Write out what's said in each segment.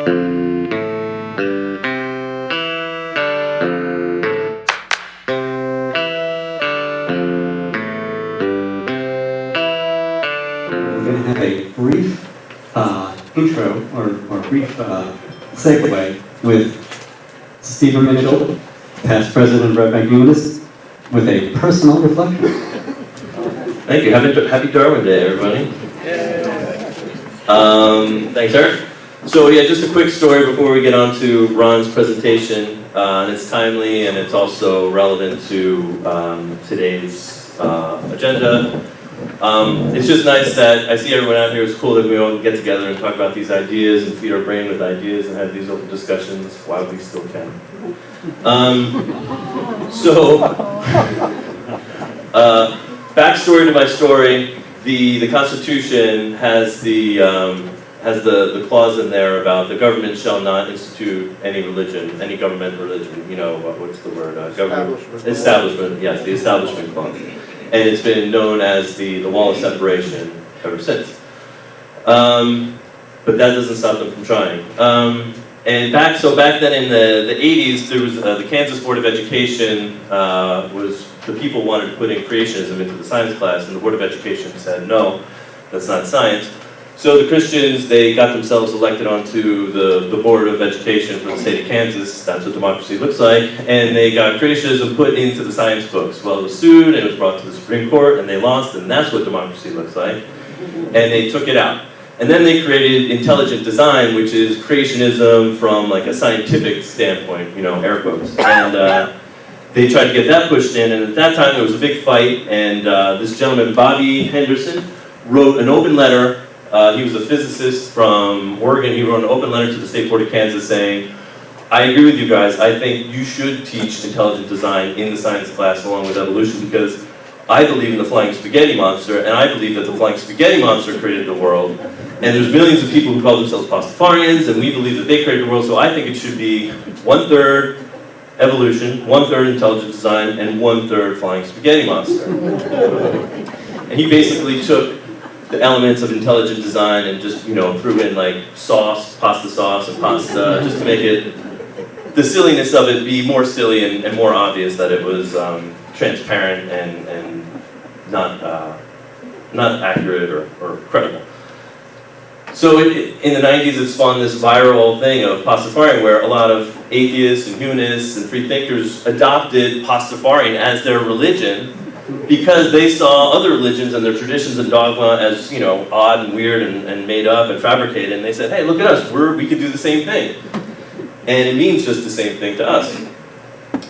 We're going to have a brief intro or brief segue with Stephen Mitchell, past president of Red Bank Humanists, with a personal reflection. Thank you. Happy Darwin Day, everybody. Thanks, Eric. So yeah, just a quick story before we get on to Ron's presentation. And it's timely and it's also relevant to today's agenda. It's just nice that I see everyone out here. It's cool that we all get together and talk about these ideas and feed our brain with ideas and have these open discussions while we still can. Backstory to my story: the Constitution has the clause in there about the government shall not institute any religion, any government religion. You know what's the word? Government establishment. Yes, the Establishment Clause. And it's been known as the wall of separation ever since. But that doesn't stop them from trying. And back then in the 80s, there was the Kansas Board of Education the people wanted to put in creationism into the science class, and the Board of Education said, no, that's not science. So the Christians, they got themselves elected onto the Board of Education for the state of Kansas. That's what democracy looks like. And they got creationism put into the science books. Well, it was sued, and it was brought to the Supreme Court, and they lost, and that's what democracy looks like. And they took it out. And then they created intelligent design, which is creationism from like a scientific standpoint, air quotes. And they tried to get that pushed in, and at that time there was a big fight, and this gentleman, Bobby Henderson, wrote an open letter. He was a physicist from Oregon. He wrote an open letter to the State Board of Kansas saying, I agree with you guys. I think you should teach intelligent design in the science class along with evolution because I believe in the flying spaghetti monster, and I believe that the flying spaghetti monster created the world. And there's millions of people who call themselves Pastafarians, and we believe that they created the world, so I think it should be 1/3 evolution, 1/3 intelligent design, and 1/3 flying spaghetti monster. And he basically took the elements of intelligent design and just, threw in like pasta sauce and pasta, just to make it, the silliness of it be more silly and more obvious that it was transparent and not accurate or credible. So in the 90s it spawned this viral thing of Pastafarian where a lot of atheists and humanists and free thinkers adopted Pastafarian as their religion because they saw other religions and their traditions and dogma as, odd and weird and made up and fabricated, and they said, hey, look at us, we could do the same thing. And it means just the same thing to us.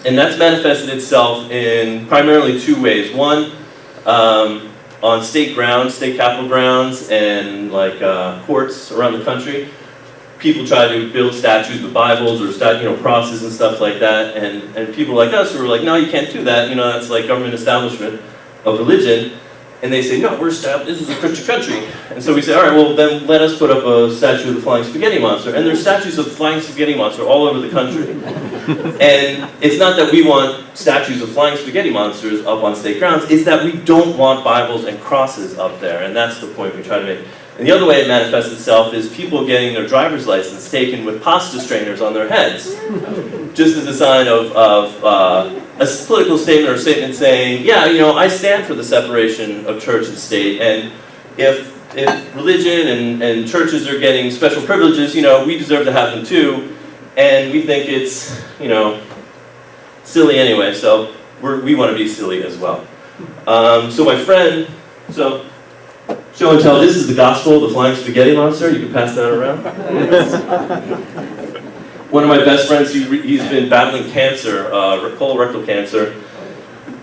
And that's manifested itself in primarily two ways. One, on state grounds, state capitol grounds, and like courts around the country, people try to build statues with Bibles or crosses and stuff like that, and people like us who are like, no, you can't do that. That's like government establishment of religion. And they say, no, this is a Christian country. And so we say, all right, well then let us put up a statue of the flying spaghetti monster. And there's statues of the flying spaghetti monster all over the country. And it's not that we want statues of flying spaghetti monsters up on state grounds, it's that we don't want Bibles and crosses up there. And that's the point we try to make. And the other way it manifests itself is people getting their driver's license taken with pasta strainers on their heads. Just as a sign of a political statement or a statement saying, yeah, I stand for the separation of church and state, and if religion and churches are getting special privileges, we deserve to have them too, and we think it's, silly anyway, so we want to be silly as well. So my friend, show and tell, this is the gospel of the flying spaghetti monster. You can pass that around. One of my best friends, he's been battling cancer, colorectal cancer,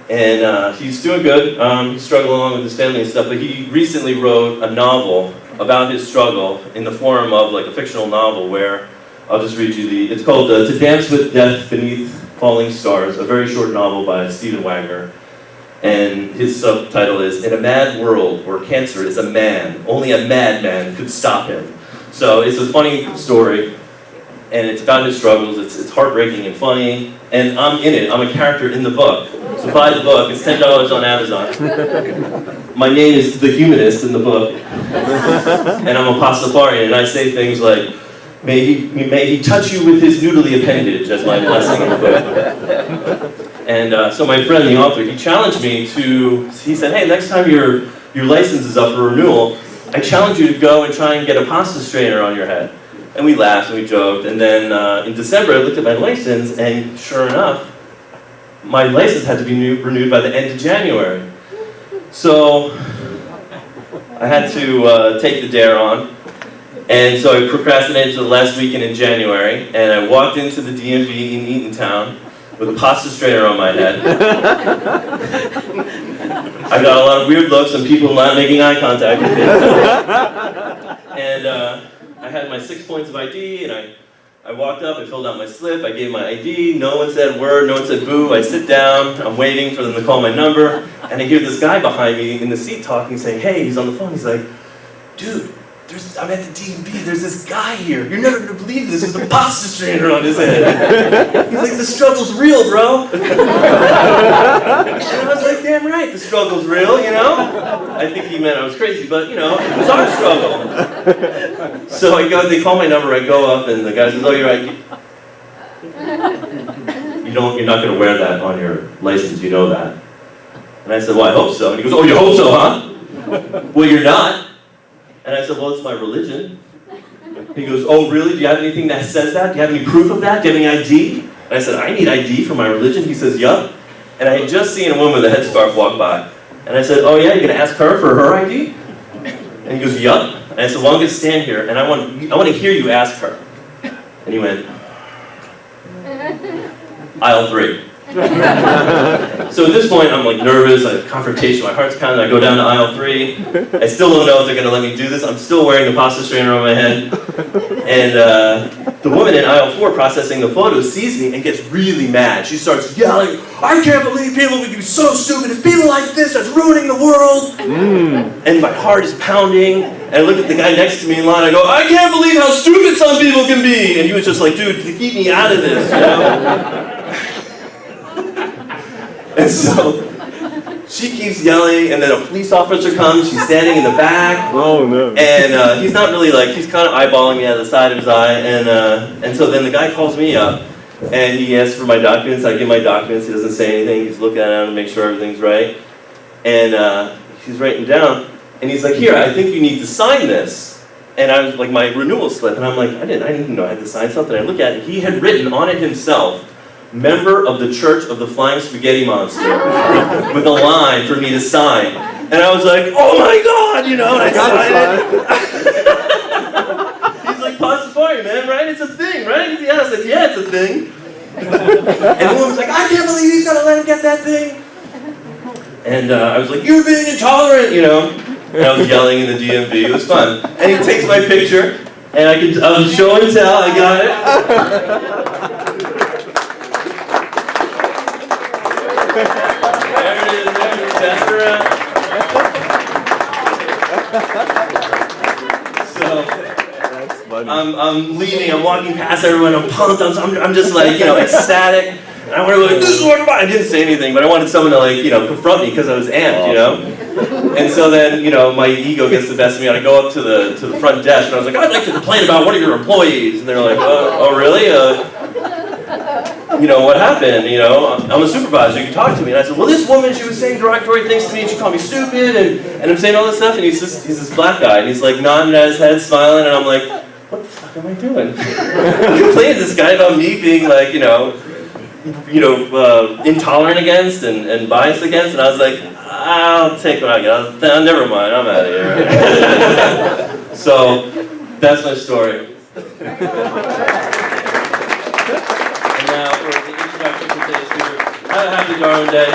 and he's doing good. He's struggling along with his family and stuff, but he recently wrote a novel about his struggle in the form of like a fictional novel where, I'll just read you it's called To Dance with Death Beneath Falling Stars, a very short novel by Stephen Wagner. And his subtitle is, In a Mad World Where Cancer is a Man, Only a Madman Could Stop Him. So it's a funny story, and it's about his struggles. It's heartbreaking and funny, and I'm in it. I'm a character in the book. So buy the book. It's $10 on Amazon. My name is The Humanist in the book, and I'm a Pastafarian, and I say things like, may he touch you with his noodly appendage as my blessing in the book. And so my friend, the author, he challenged me he said, hey, next time your license is up for renewal, I challenge you to go and try and get a pasta strainer on your head. And we laughed and we joked, and then in December I looked at my license, and sure enough, my license had to be renewed by the end of January. So I had to take the dare on. And so I procrastinated to the last weekend in January, and I walked into the DMV in Eatontown with a pasta strainer on my head. I got a lot of weird looks and people not making eye contact with me. And I had my 6 points of ID, and I walked up, I filled out my slip, I gave my ID, no one said word, no one said boo, I sit down, I'm waiting for them to call my number, and I hear this guy behind me in the seat talking, saying, hey, he's on the phone, he's like, dude, I'm at the DMV, there's this guy here, you're never gonna believe this, with a pasta strainer on his head. He's like, the struggle's real, bro. And I was like, damn right, the struggle's real, you know? I think he meant I was crazy, but you know, it was our struggle. So they call my number, I go up, and the guy says, oh, you're right. You're not gonna wear that on your license, you know that. And I said, well, I hope so. And he goes, oh, you hope so, huh? Well, you're not. And I said, well, it's my religion. He goes, oh, really? Do you have anything that says that? Do you have any proof of that? Do you have any ID? And I said, I need ID for my religion. He says, yup. And I had just seen a woman with a headscarf walk by. And I said, oh yeah, you're going to ask her for her ID? And he goes, yup. And I said, well, I'm going to stand here, and I want to hear you ask her. And he went, aisle 3. So at this point, I'm like nervous, I have confrontation, my heart's pounding, I go down to aisle 3. I still don't know if they're going to let me do this. I'm still wearing the pasta strainer on my head. And the woman in aisle 4 processing the photos sees me and gets really mad. She starts yelling, I can't believe people would be so stupid. It's people like this that's ruining the world. And my heart is pounding. And I look at the guy next to me in line, I go, I can't believe how stupid some people can be. And he was just like, dude, keep me out of this, you know? And so, she keeps yelling, and then a police officer comes, she's standing in the back. Oh no. And he's not really he's kind of eyeballing me out of the side of his eye, and so then the guy calls me up, and he asks for my documents, I give my documents, he doesn't say anything, he's looking at them to make sure everything's right. And he's writing down, and he's like, here, I think you need to sign this. And I was like, my renewal slip, and I'm like, I didn't even know I had to sign something. I look at it, he had written on it himself, member of the Church of the Flying Spaghetti Monster, with a line for me to sign. And I was like, oh my God, you know, and I signed it. He's like, Pastafarian, man, right? It's a thing, right? Yeah, I said, yeah, it's a thing. And the woman's like, I can't believe he's gonna let him get that thing. And I was like, you're being intolerant, you know. And I was yelling in the DMV, it was fun. And he takes my picture, and I was show and tell, I got it. There it is, pass it around. So, I'm leaving, I'm walking past everyone, I'm pumped, I'm just like, you know, ecstatic. And I wanted to this is what I didn't say anything, but I wanted someone to confront me because I was amped, you know? And so then, my ego gets the best of me, and I go up to the front desk, and I was like, I'd like to complain about one of your employees. And they're like, oh really? What happened? I'm a supervisor, you can talk to me. And I said, well, this woman, she was saying derogatory things to me, and she called me stupid, and I'm saying all this stuff, and he's this black guy, and he's like nodding at his head, smiling, and I'm like, what the fuck am I doing? Complaining to this guy about me being intolerant against and biased against, and I was like, I'll take what I get. Never mind, I'm out of here. So, that's my story. And now for the introduction to today's speaker. Have a happy Darwin Day.